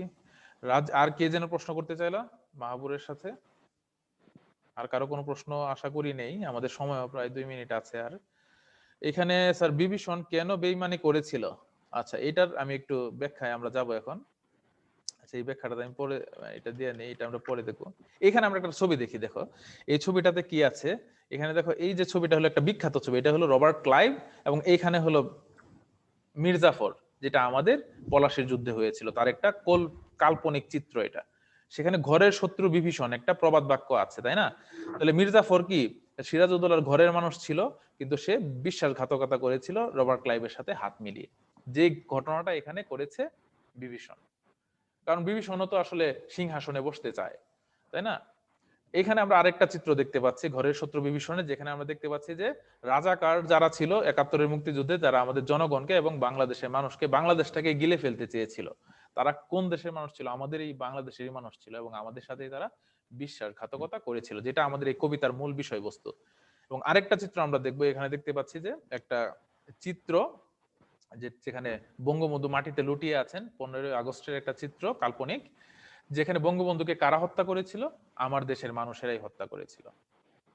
আর কে যেন প্রশ্ন করতে চাইলা মাহবুরের সাথে? আর কারো কোনো প্রশ্ন আশা করি নেই, আমাদের সময় প্রায় 2 মিনিট আছে। আর এখানে স্যার, বিভীষণ কেন বেইমানি করেছিল? আচ্ছা, এটার আমি একটু ব্যাখ্যায় আমরা যাব এখন। আচ্ছা, এই ব্যাখ্যাটা আমি পরে, এটা দিয়ে নেই, এটা আমরা পরে দেখবো। এখানে আমরা একটা ছবি দেখি, দেখো এই ছবিটাতে কি আছে। এখানে দেখো, এই যে ছবিটা হলো একটা বিখ্যাত ছবি, এটা হলো রবার্ট ক্লাইভ, এবং এইখানে হলো মির্জাফর, যেটা আমাদের পলাশীর যুদ্ধে হয়েছিল, তার একটা কাল্পনিক চিত্র এটা। সেখানে ঘরের শত্রু বিভীষণ একটা প্রবাদ বাক্য আছে, তাই না? তাহলে মির্জাফর কি সিরাজউদ্দৌলার ঘরের মানুষ ছিল, কিন্তু সে বিশ্বাসঘাতকতা করেছিল রবার্ট ক্লাইভের সাথে হাত মিলিয়ে। যে ঘটনাটা এখানে করেছে বিভীষণ, কারণ বিভীষণও তো আসলে সিংহাসনে বসতে চায়, তাই না? এখানে আমরা আরেকটা চিত্র দেখতে পাচ্ছি ঘরের শত্রু বিভীষণের, যেখানে আমরা দেখতে পাচ্ছি যে রাজাকার যারা ছিল 71-এর মুক্তিযুদ্ধে, যারা আমাদের জনগণকে এবং বাংলাদেশের মানুষকে, বাংলাদেশটাকে গিলে ফেলতে চেয়েছিল, তারা কোন দেশের মানুষ ছিল? আমাদের এই বাংলাদেশেরই মানুষ ছিল, এবং আমাদের সাথেই তারা বিশ্বাসঘাতকতা করেছিল, যেটা আমাদের এই কবিতার মূল বিষয়বস্তু। এবং আরেকটা চিত্র আমরা দেখবো, এখানে দেখতে পাচ্ছি যে একটা চিত্র, যেখানে বঙ্গবন্ধু মাটিতে লুটিয়ে আছেন, 15ই আগস্টের একটা চিত্র, কাল্পনিক, যেখানে বঙ্গবন্ধুকে কারা হত্যা করেছিল? আমার দেশের মানুষেরাই হত্যা করেছিল,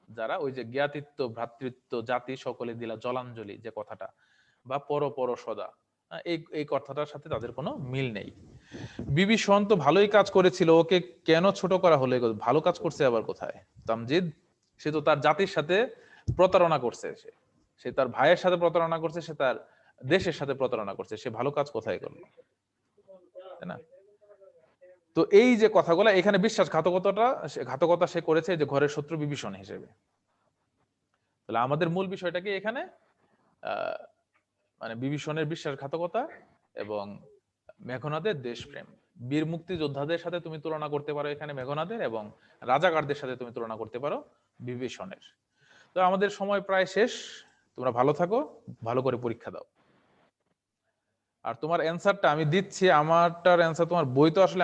যারা ওই যে জ্ঞাতিত্ব, ভ্রাতৃত্ব, জাতি সকলে দিলা জলাঞ্জলি যে কথাটা, বা পর সদা, এই কথাটার সাথে তাদের কোনো মিল নেই। বিভীষণ তো ভালোই কাজ করেছিল, ওকে কেন ছোট করা হলো? ভালো কাজ করছে আবার কোথায়? তামজিদ, সে তো তার জাতির সাথে প্রতারণা করছে, সে তার ভাইয়ের সাথে প্রতারণা করছে, সে তার দেশের সাথে প্রতারণা করছে, সে ভালো কাজ কোথায় করলো? তাই না? তো এই যে কথাগুলো এখানে, ঘাতকতা সে করেছে যে ঘরের শত্রু বিভীষণ হিসেবে। তাহলে আমাদের মূল বিষয়টা কি এখানে? মানে বিভীষণের বিশ্বাসঘাতকতা এবং মেঘনাদের দেশপ্রেম। বীর মুক্তিযোদ্ধাদের সাথে তুমি তুলনা করতে পারো এখানে মেঘনাদের, এবং রাজাকারদের সাথে তুমি তুলনা করতে পারো বিভীষণের। তো আমাদের সময় প্রায় শেষ, তোমরা ভালো থাকো, ভালো করে পরীক্ষা দাও। আর তোমার অ্যান্সারটা আমি দিচ্ছি, আমারটার অ্যান্সার তোমার বই তো আসলে